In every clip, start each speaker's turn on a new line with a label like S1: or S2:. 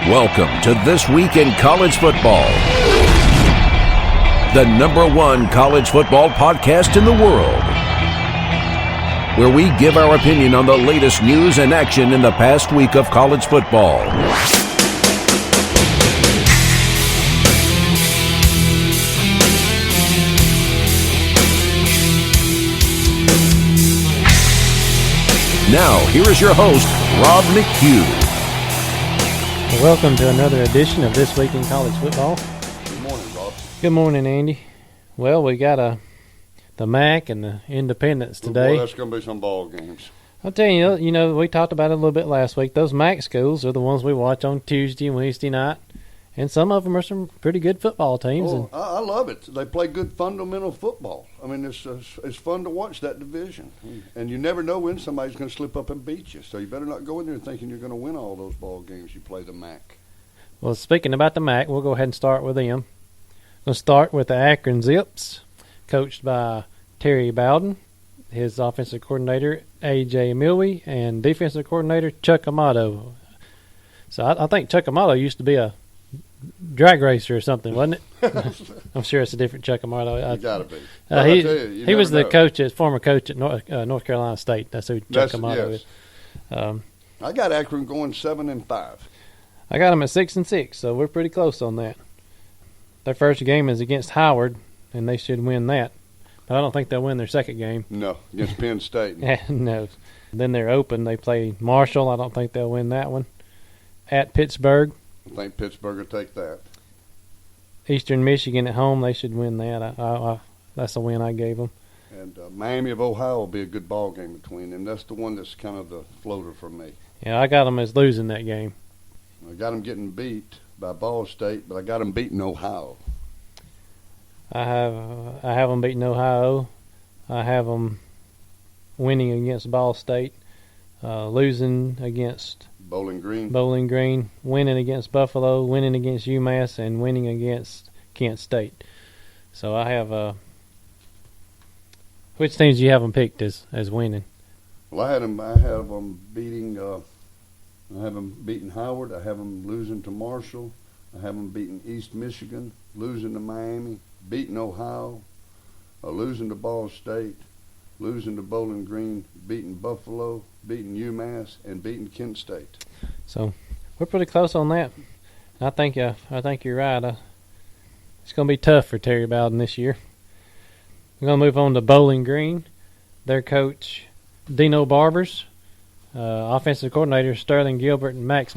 S1: Welcome to This Week in College Football, the #1 college football podcast in the world, where we give our opinion on the latest news and action in the past week of college football. Now, here is your host, Rob Mchugh.
S2: Welcome to another edition of This Week in College Football.
S3: Good morning, Rob.
S2: Good morning, Andy. Well, we got the MAC and the Independents today.
S3: Boy, that's going to be some ball games.
S2: I'll tell you, we talked about it a little bit last week. Those MAC schools are the ones we watch on Tuesday and Wednesday night, and some of them are some pretty good football teams.
S3: Oh, I love it. They play good fundamental football. I mean, it's fun to watch that division, and you never know when somebody's going to slip up and beat you. So you better not go in there thinking you're going to win all those ball games you play the MAC.
S2: Well, speaking about the MAC, we'll go ahead and start with them. We'll start with the Akron Zips, coached by Terry Bowden, his offensive coordinator, A.J. Milwee, and defensive coordinator, Chuck Amato. So I think Chuck Amato used to be a drag racer or something, wasn't it? I'm sure it's a different Chuck Amato.
S3: You got to be.
S2: He was the former coach at North Carolina State. That's who Chuck Amato is.
S3: I got Akron going 7-5.
S2: I got them at 6-6, so we're pretty close on that. Their first game is against Howard, and they should win that. But I don't think they'll win their second game.
S3: No, against Penn State.
S2: No. Then they're open. They play Marshall. I don't think they'll win that one. At Pittsburgh.
S3: I think Pittsburgh will take that.
S2: Eastern Michigan at home, they should win that. That's a win I gave them.
S3: And Miami of Ohio will be a good ball game between them. That's the one that's kind of the floater for me.
S2: Yeah, I got them as losing that game.
S3: I got them getting beat by Ball State, but I got them beating Ohio.
S2: I have them beating Ohio. I have them winning against Ball State, losing against
S3: Bowling
S2: Green, winning against Buffalo, winning against UMass, and winning against Kent State. So I have which teams do you have them picked as winning?
S3: Well, I have them beating. I have them beating Howard. I have them losing to Marshall. I have them beating East Michigan, losing to Miami, beating Ohio, losing to Ball State, losing to Bowling Green, beating Buffalo, beating UMass, and beating Kent State.
S2: So we're pretty close on that. I think you're right. It's going to be tough for Terry Bowden this year. We're going to move on to Bowling Green. Their coach, Dino Barbers, offensive coordinator Sterling Gilbert and Matt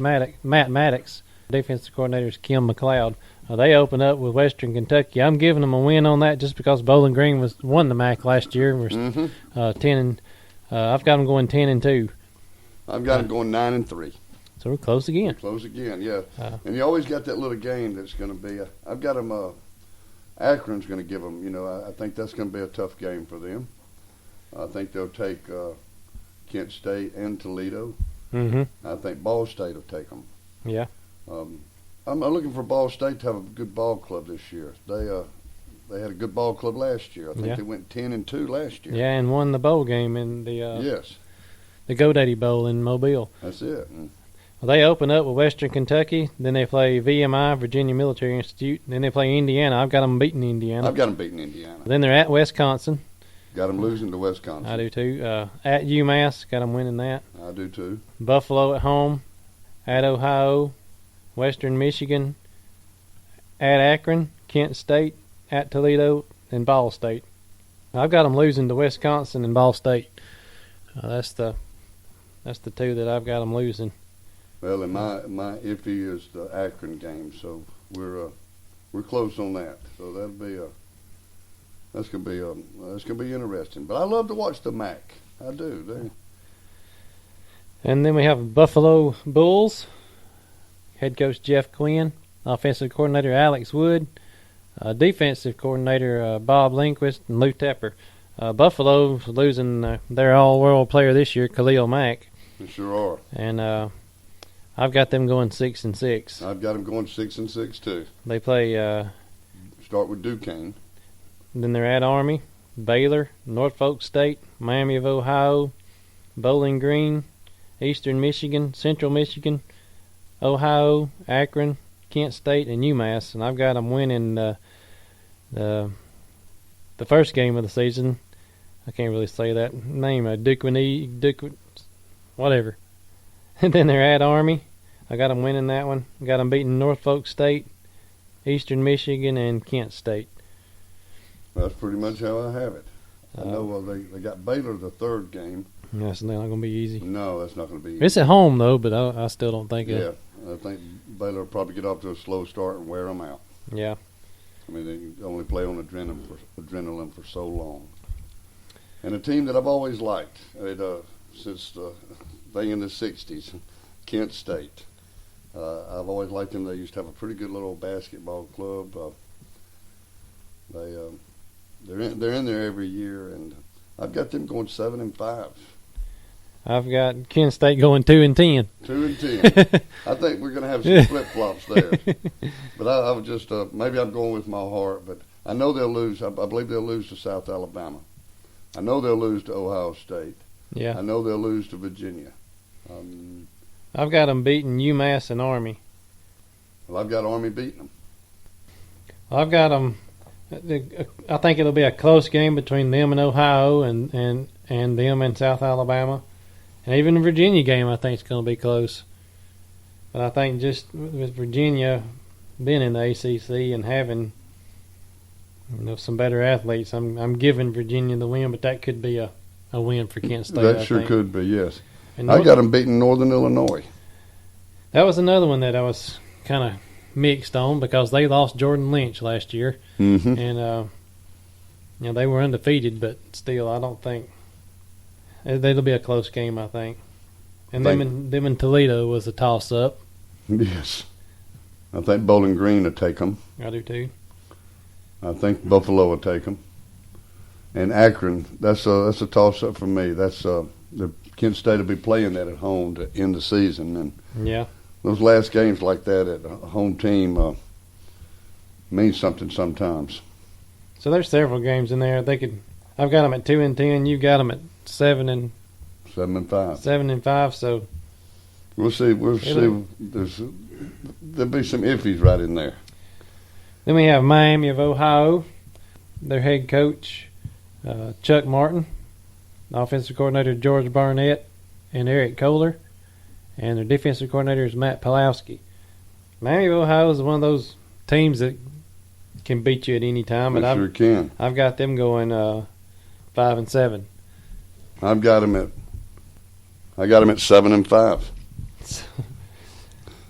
S2: Maddox, defensive coordinators Kim McLeod. They open up with Western Kentucky. I'm giving them a win on that just because Bowling Green won the MAC last year. We're 10 I've got them going 10-2.
S3: I've got them going 9-3.
S2: So we're close again.
S3: Yeah. And you always got that little game that's going to be. I've got them. Akron's going to give them. I think that's going to be a tough game for them. I think they'll take Kent State and Toledo.
S2: Mm-hmm.
S3: I think Ball State will take them.
S2: Yeah.
S3: I'm looking for Ball State to have a good ball club this year. They had a good ball club last year. I think they went 10-2 last year.
S2: Yeah, and won the bowl game in the
S3: yes,
S2: the GoDaddy Bowl in Mobile.
S3: That's it.
S2: Well, they open up with Western Kentucky. Then they play VMI, Virginia Military Institute. Then they play Indiana. I've got them beating Indiana.
S3: I've got them beating Indiana.
S2: Then they're at Wisconsin.
S3: Got them losing to Wisconsin.
S2: I do too. At UMass, got them winning that.
S3: I do too.
S2: Buffalo at home. At Ohio. Western Michigan. At Akron. Kent State. At Toledo. And Ball State. I've got them losing to Wisconsin and Ball State. That's the two that I've got them losing.
S3: Well, and my iffy is the Akron game, so we're close on that. So that's gonna be interesting. But I love to watch the MAC. I do.
S2: And then we have Buffalo Bulls. Head coach Jeff Quinn, offensive coordinator Alex Wood, defensive coordinator Bob Lindquist, and Lou Tepper. Buffalo's losing their all-world player this year, Khalil Mack.
S3: They sure are.
S2: And I've got them going 6-6.
S3: I've got them going 6-6 too.
S2: They play.
S3: Start with Duquesne.
S2: Then they're at Army, Baylor, Norfolk State, Miami of Ohio, Bowling Green, Eastern Michigan, Central Michigan, Ohio, Akron, Kent State, and UMass, and I've got them winning the first game of the season. I can't really say that name. Whatever. And then they're at Army. I got them winning that one. I got them beating Norfolk State, Eastern Michigan, and Kent State.
S3: That's pretty much how I have it. I know they got Baylor the third game.
S2: That's not going to be easy.
S3: No, that's not going to be easy.
S2: It's at home, though, but I still don't think
S3: Yeah, I think Baylor will probably get off to a slow start and wear them out.
S2: Yeah.
S3: I mean, they only play on adrenaline for so long. And a team that I've always liked since the thing in the 60s, Kent State. I've always liked them. They used to have a pretty good little basketball club. They're in there every year, and I've got them going 7-5.
S2: I've got Kent State going 2-10.
S3: 2-10. I think we're going to have some flip flops there. But I was just maybe I'm going with my heart. But I know they'll lose. I believe they'll lose to South Alabama. I know they'll lose to Ohio State.
S2: Yeah.
S3: I know they'll lose to Virginia.
S2: I've got them beating UMass and Army.
S3: Well, I've got Army beating them.
S2: I've got them. I think it'll be a close game between them and Ohio, and them and South Alabama, and even the Virginia game. I think it's going to be close. But I think just with Virginia being in the ACC and having some better athletes, I'm giving Virginia the win. But that could be a win for Kent State.
S3: That sure could be, yes. And I got them beating Northern Illinois. That
S2: was another one that I was kind of mixed on because they lost Jordan Lynch last year, and they were undefeated, but still, I don't think it'll be a close game. I think, and them in Toledo was a toss-up.
S3: Yes, I think Bowling Green will take them.
S2: I do too.
S3: I think Buffalo will take them, and Akron. That's a toss-up for me. That's the Kent State will be playing that at home to end the season, and
S2: yeah.
S3: Those last games like that at a home team means something sometimes.
S2: So there's several games in there. I've got them at 2-10. You've got them at 7-5. 7-5. So
S3: we'll see. There'll be some iffies right in there.
S2: Then we have Miami of Ohio. Their head coach, Chuck Martin, offensive coordinator George Barnett, and Eric Kohler. And their defensive coordinator is Matt Pawlowski. Miami of Ohio is one of those teams that can beat you at any time.
S3: They sure can.
S2: I've got them going 5-7.
S3: I got them at 7-5.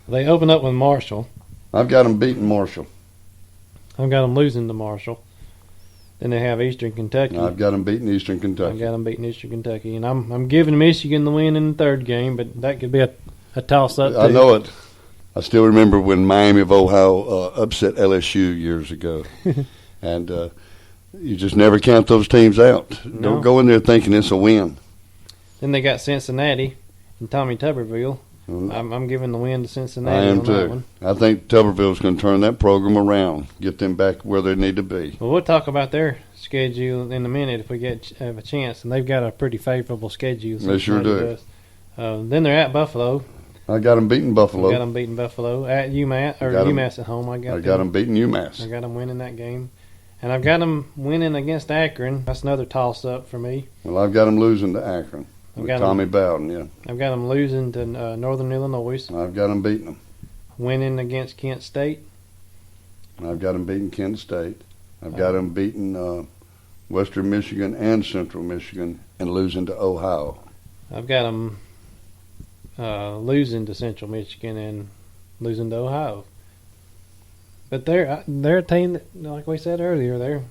S2: They open up with Marshall.
S3: I've got them beating Marshall.
S2: I've got them losing to Marshall. Then they have Eastern Kentucky.
S3: I've got them beating Eastern Kentucky.
S2: I've got them beating Eastern Kentucky. And I'm giving Michigan the win in the third game, but that could be a toss-up, too.
S3: I know it. I still remember when Miami of Ohio upset LSU years ago. And you just never count those teams out.
S2: No.
S3: Don't go in there thinking it's a win.
S2: Then they got Cincinnati and Tommy Tuberville. I'm giving the win to Cincinnati.
S3: I am
S2: on
S3: too.
S2: That one.
S3: I think Tuberville's going to turn that program around, get them back where they need to be.
S2: Well, we'll talk about their schedule in a minute if we have a chance, and they've got a pretty favorable schedule.
S3: They sure do.
S2: Then they're at Buffalo.
S3: I got them beating Buffalo.
S2: I got them beating Buffalo at UMass at home. I got
S3: them beating UMass.
S2: I got them winning that game, and I've got them winning against Akron. That's another toss-up for me.
S3: Well, I've got them losing to Akron. With Tommy Bowden, yeah.
S2: I've got them losing to Northern Illinois.
S3: I've got them beating them.
S2: Winning against Kent State.
S3: I've got them beating Kent State. I've got them beating Western Michigan and Central Michigan and losing to Ohio.
S2: I've got them losing to Central Michigan and losing to Ohio. But they're a team that, like we said earlier, they're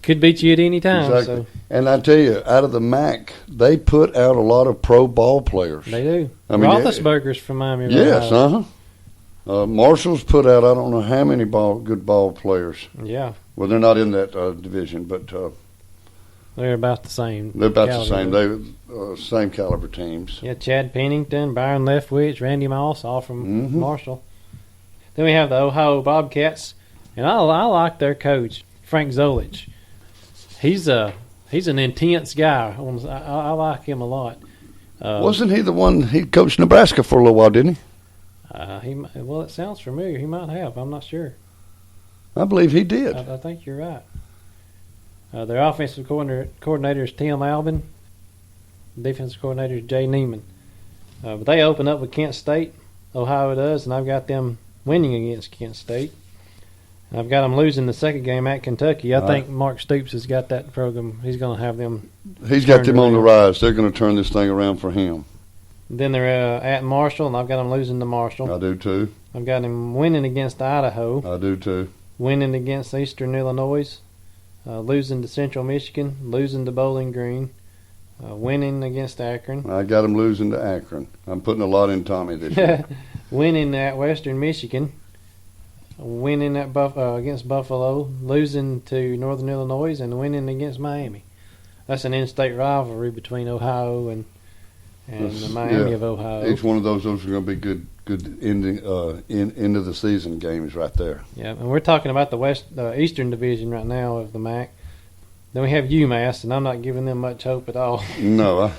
S2: could beat you at any time.
S3: Exactly.
S2: So.
S3: And I tell you, out of the MAC, they put out a lot of pro ball players.
S2: They do.
S3: I mean,
S2: Roethlisberger's from Miami.
S3: Yes, Marshall's put out I don't know how many good ball players.
S2: Yeah.
S3: Well, they're not in that division, but
S2: they're about the same.
S3: They're about the same. They're same caliber teams.
S2: Yeah, Chad Pennington, Byron Leftwich, Randy Moss, all from Marshall. Then we have the Ohio Bobcats, and I like their coach, Frank Zolich. He's an intense guy. I like him a lot.
S3: Wasn't he the one, he coached Nebraska for a little while, didn't he?
S2: Well, it sounds familiar. He might have. I'm not sure.
S3: I believe he did.
S2: I think you're right. Their offensive coordinator is Tim Albin. Defensive coordinator is Jay Neiman. But they open up with Kent State. Ohio does, and I've got them winning against Kent State. I've got them losing the second game at Kentucky. I think Mark Stoops has got that program. He's going to have them.
S3: He's got them on the rise. They're going to turn this thing around for him.
S2: Then they're at Marshall, and I've got them losing to Marshall.
S3: I do too.
S2: I've got them winning against Idaho.
S3: I do too.
S2: Winning against Eastern Illinois. Losing to Central Michigan. Losing to Bowling Green. Winning against Akron.
S3: I got them losing to Akron. I'm putting a lot in Tommy this year.
S2: Winning at Western Michigan. Winning at against Buffalo, losing to Northern Illinois, and winning against Miami. That's an in-state rivalry between Ohio and the Miami of Ohio.
S3: Each one of those are going to be good ending end of the season games right there.
S2: Yeah, and we're talking about the Eastern Division right now of the MAC. Then we have UMass, and I'm not giving them much hope at all.
S3: No,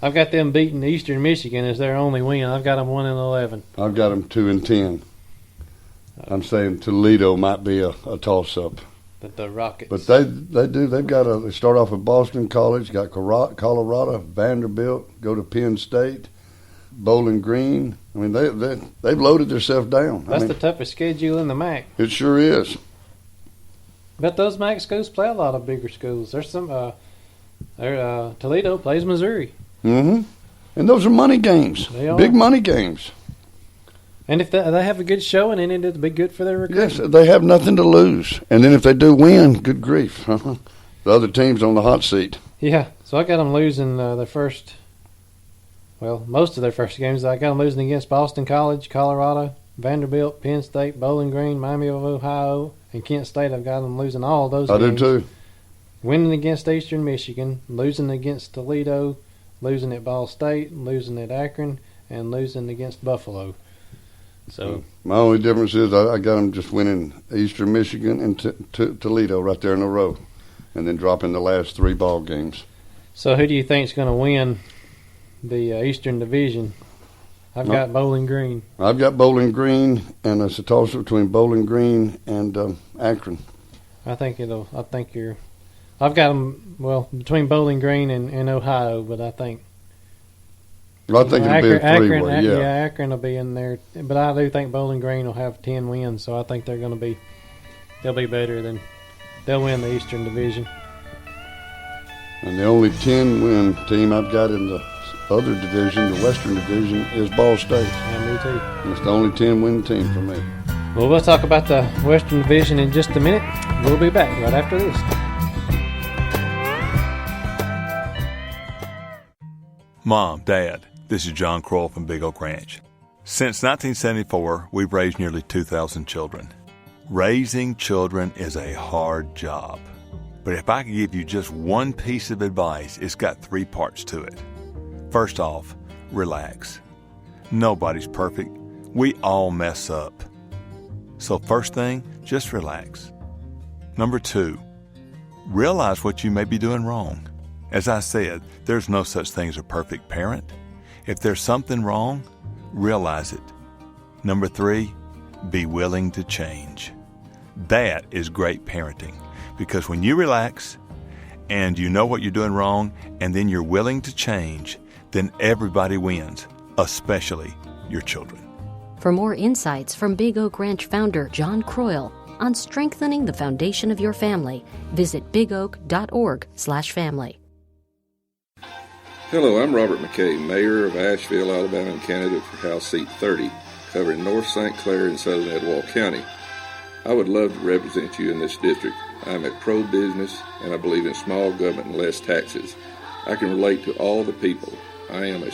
S2: I've got them beating Eastern Michigan as their only win. I've got them 1-11.
S3: I've got them 2-10. I'm saying Toledo might be a toss-up.
S2: But the Rockets.
S3: But they start off with Boston College, got Colorado, Vanderbilt, go to Penn State, Bowling Green. I mean, they've loaded themselves down.
S2: That's the toughest schedule in the MAC.
S3: It sure is.
S2: But those MAC schools play a lot of bigger schools. There's some. Toledo plays Missouri.
S3: Mm-hmm. And those are money games.
S2: They are.
S3: Big money games.
S2: And if they have a good showing in it, it'll be good for their recruiting.
S3: Yes, they have nothing to lose. And then if they do win, good grief. The other team's on the hot seat.
S2: Yeah, so I got them losing most of their first games. I got them losing against Boston College, Colorado, Vanderbilt, Penn State, Bowling Green, Miami of Ohio, and Kent State. I've got them losing all those games.
S3: I do too.
S2: Winning against Eastern Michigan, losing against Toledo, losing at Ball State, losing at Akron, and losing against Buffalo. So
S3: my only difference is I got them just winning Eastern Michigan and Toledo right there in a row, and then dropping the last 3 ball games.
S2: So who do you think is going to win the Eastern Division? I've got Bowling Green.
S3: I've got Bowling Green, and it's a toss-up between Bowling Green and Akron.
S2: I've got them between Bowling Green and Ohio, but I think.
S3: Well, I think it'll be a 3-way, yeah.
S2: Akron will be in there, but I do think Bowling Green will have 10 wins, so I think they'll be better they'll win the Eastern Division.
S3: And the only 10-win team I've got in the other division, the Western Division, is Ball State.
S2: Yeah, me too.
S3: It's the only 10-win team for me.
S2: Well, we'll talk about the Western Division in just a minute. We'll be back right after this.
S4: Mom, Dad, this is John Kroll from Big Oak Ranch. Since 1974, we've raised nearly 2,000 children. Raising children is a hard job. But if I could give you just one piece of advice, it's got 3 parts to it. First off, relax. Nobody's perfect. We all mess up. So first thing, just relax. Number 2, realize what you may be doing wrong. As I said, there's no such thing as a perfect parent. If there's something wrong, realize it. Number 3, be willing to change. That is great parenting, because when you relax and you know what you're doing wrong and then you're willing to change, then everybody wins, especially your children.
S5: For more insights from Big Oak Ranch founder John Croyle on strengthening the foundation of your family, visit bigoak.org/family.
S6: Hello, I'm Robert McKay, Mayor of Asheville, Alabama, and candidate for House Seat 30, covering North St. Clair and Southern Etowah County. I would love to represent you in this district. I'm a pro-business, and I believe in small government and less taxes. I can relate to all the people. I am a